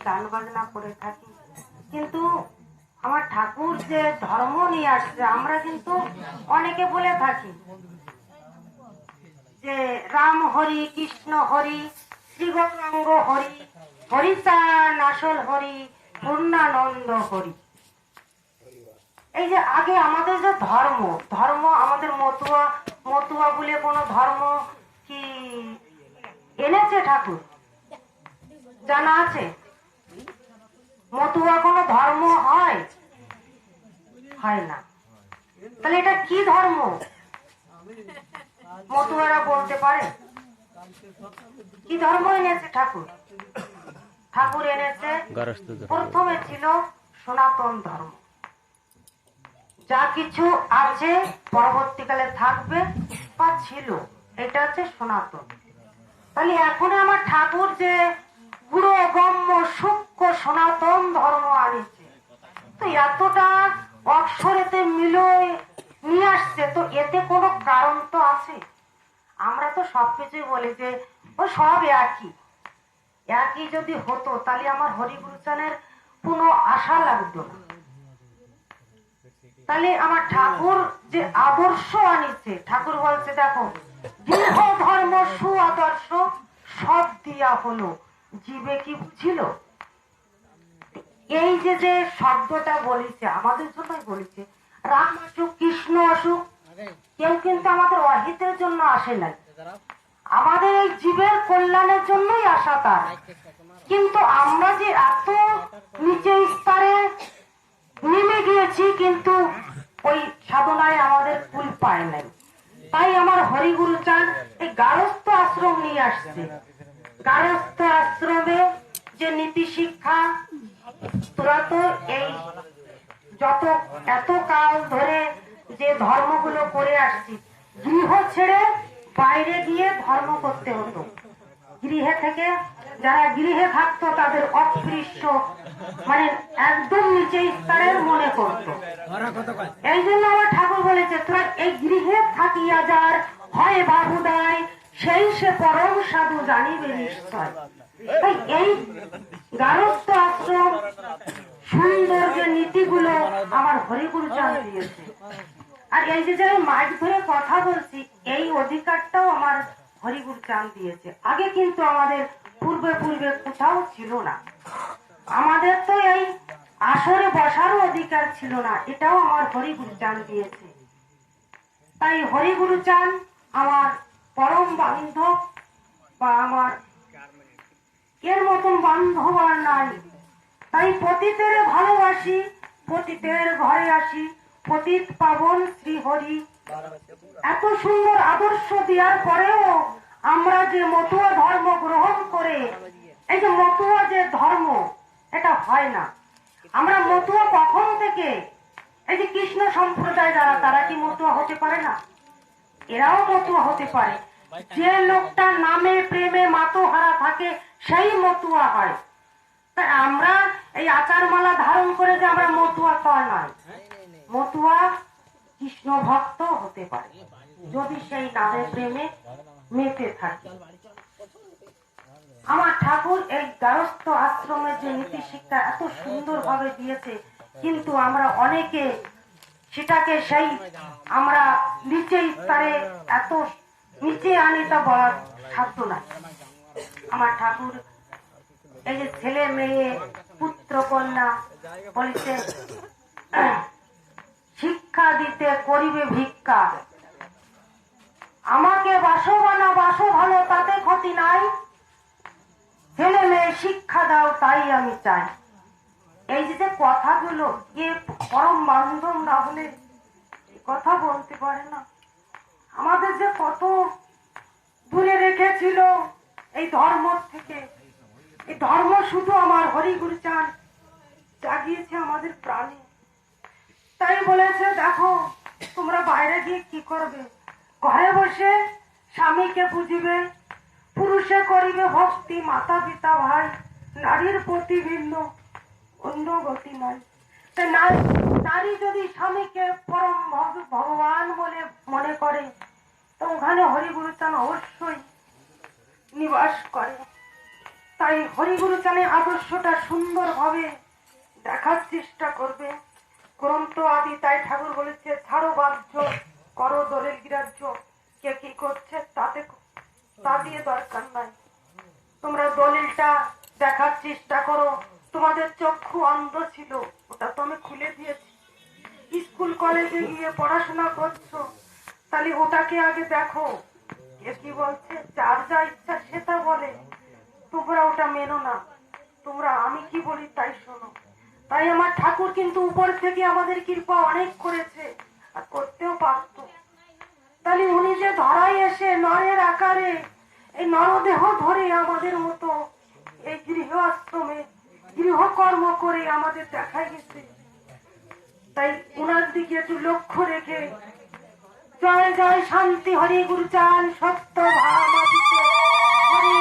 গান বাজনা করে থাকি, কিন্তু আমার ঠাকুর যে ধর্ম নিয়ে আসছে, আমরা কিন্তু অনেকে বলে থাকি যে রাম হরি, কৃষ্ণ হরি, শ্রী গৌরাঙ্গ হরি, হরিচান আসল হরি, পূর্ণানন্দ হরি। এই যে আগে আমাদের যে ধর্ম, ধর্ম আমাদের মতুয়া, মতুয়া বলে কোনো ধর্ম কি এনেছে ঠাকুর? জানা আছে? মতুয়া কোনো ধর্ম হয়? হয় না। তাহলে এটা কি ধর্ম? মতুয়ারা বলতে পারে? কি ধর্ম এনেছে ঠাকুর? ঠাকুর এনেছে, প্রথমে ছিল সনাতন ধর্ম। যা কিছু আছে পরবর্তীকালে থাকবে বা ছিল, এটা হচ্ছে সনাতন। তাহলে এখন আমার ঠাকুর যে পুরো গম্য সূক্ষ্ম সনাতন ধর্ম আনিছে, তো এতটা অক্ষরেতে মিলিয়ে নিয়ে আসছে, তো এতে কোনো কারণ তো আছে। আমরা তো সবকিছুই বলি যে ও সব একই। একই যদি হতো তাহলে আমার হরিগুরুচানের কোনো আশা লাগতো না। তাহলে আমার ঠাকুর যে আদর্শ আনিছে, ঠাকুর বলছে দেখো, গৃহ ধর্ম সু আদর্শ সব দিয়া হলো, জীবে কি বুঝিল। এই যে যে শব্দটা বলেছে আমাদের জন্যই বলেছে। রাম আসুক, কৃষ্ণ আসুক, কেউ কিন্তু আমাদের অহিতের জন্য আসে নাই, আমাদের এই জীবের কল্যাণের জন্যই আসা তার। কিন্তু আমরা যে এত নিচে স্তরে নেমে গিয়েছি, কিন্তু ওই সাধনায় আমাদের কুল পায় নাই। তাই আমার হরিগুরুচান এই গারস্থ আশ্রম নিয়ে আসছে। গারস্থ আশ্রমে যে নীতি শিক্ষা, তোরা তো এই যত এত কাল ধরে যে ধর্মগুলো করে আসছি, গৃহ ছেড়ে বাইরে গিয়ে ধর্ম করতে হতো। গৃহে থেকে যারা গৃহে থাকতো তাদের অস্পৃশ্য, মানে একদম নিচে স্তরের মনে করতো। এই জন্য আমার ঠাকুর বলেছে, তোরা এই গৃহে থাকিয়া যার হয় বাবুদায়, সেই সে পরম সাধু জানিবে নিশ্চয়। তাই এই গারস্থ আশ্রম সুন্দর যে নীতিগুলো আমার হরিগুরুচাঁদ দিয়েছে। আর এই যে আমি মাইক ধরে কথা বলছি, এই অধিকারটাও আমার হরিগুরুচাঁদ দিয়েছে। আগে কিন্তু আমাদের পূর্বে পূর্বে কোথাও ছিল না। আমাদের তো এই আসরে বসারও অধিকার ছিল না, এটাও আমার হরিগুরুচাঁদ দিয়েছে। তাই হরিগুরুচাঁদ আমার পরম বান্ধব, বা আমার এর মতন বান্ধব আর নাই। তাই পতিতের ভালোবাসি, পতিতের ঘরে আসি, পতিত পাবন শ্রী হরি। এত সুন্দর আদর্শ দেওয়ার পরেও আমরা যে মতুয়া ধর্ম গ্রহণ করে, এই যে মতুয়া যে ধর্ম, এটা হয় না। আমরা মতুয়া কখন থেকে, এই যে কৃষ্ণ সম্প্রদায় যারা, তারা কি মতুয়া হতে পারে না? এরাও মতুয়া হতে পারে। যে লোকটা নামে প্রেমে মাতোহারা থাকে সেই মতুয়া হয়। তাই আমরা এই আচারমালা ধারণ করে যে আমরা মতুয়া তা নয়। মতুয়া কৃষ্ণ ভক্ত হতে পারে যদি সেই নামে প্রেমে মেতে থাকে। আমার ঠাকুর এই গারস্থ আশ্রমের যে নীতি শিক্ষা এত সুন্দর ভাবে দিয়েছে, কিন্তু আমরা অনেকে সেটাকে সেই আমরা নিচে স্তরে এত নিচে আনি, তা বলার সাধ্য না। আমার ঠাকুর এই যে ছেলে মেয়ে পুত্র কন্যা বলেছে, শিক্ষা দিতে করিবে ভিক্ষা, আমাকে বাসো বানা বাসো ভালো, তাতে ক্ষতি নাই, ছেলে মেয়ে শিক্ষা দাও তাই আমি চাই। এই যে কথাগুলো, এ পরম বান্ধব না হলে কথা বলতে পারে না। আমাদের যে কত দূরে রেখেছিল এই ধর্ম থেকে। এই ধর্ম শুধু আমার হরিগুরুচাঁদ জাগিয়েছে আমাদের প্রাণে। তাই বলেছে, দেখো তোমরা বাইরে গিয়ে কি করবে, ঘরে বসে স্বামীকে বুঝিবে, পুরুষে করিবে ভক্তি, মাতা পিতা ভাই, নারীর প্রতি ভিন্ন অন্য গতি নয়। নারী যদি স্বামীকে পরম ভগবান বলে মনে করে, তো ওখানে হরিগুরুচাঁদ অবশ্যই নিবাস করে। তাই হরিগুরু চানে আদর্শটা সুন্দরভাবে দেখার চেষ্টা করবে। গ্রন্থ আদি তাই ঠাকুর বলেছে ছাড়ো বাহ্য করো দলিল গ্রাহ্য, কে কি করছে তাতে তা দিয়ে দরকার নাই, তোমরা দলিলটা দেখার চেষ্টা করো। তোমাদের চক্ষু অন্ধ ছিল, ওটা তো আমি খুলে দিয়েছি। স্কুল কলেজে গিয়ে পড়াশোনা করছো, তাহলে ওটাকে আগে দেখো কে কি বলছে। যার যা ইচ্ছা সেটা বলে, তোমরা ওটা মেনো না, তোমরা আমি কি বলি তাই শোনো। তাই আমার ঠাকুর কিন্তু উপর থেকে আমাদের কৃপা অনেক করেছে, আর করতেও পারত। তাহলে উনি যে ধরায় এসে নরের আকারে এই নরদেহ ধরে আমাদের মতো এই গৃহ আশ্রমে গৃহকর্ম করে আমাদের দেখা গেছে। তাই উনার দিকে একটু লক্ষ্য রেখে জয় জয় শান্তি হরি গুরু চান সত্য ভাব হরি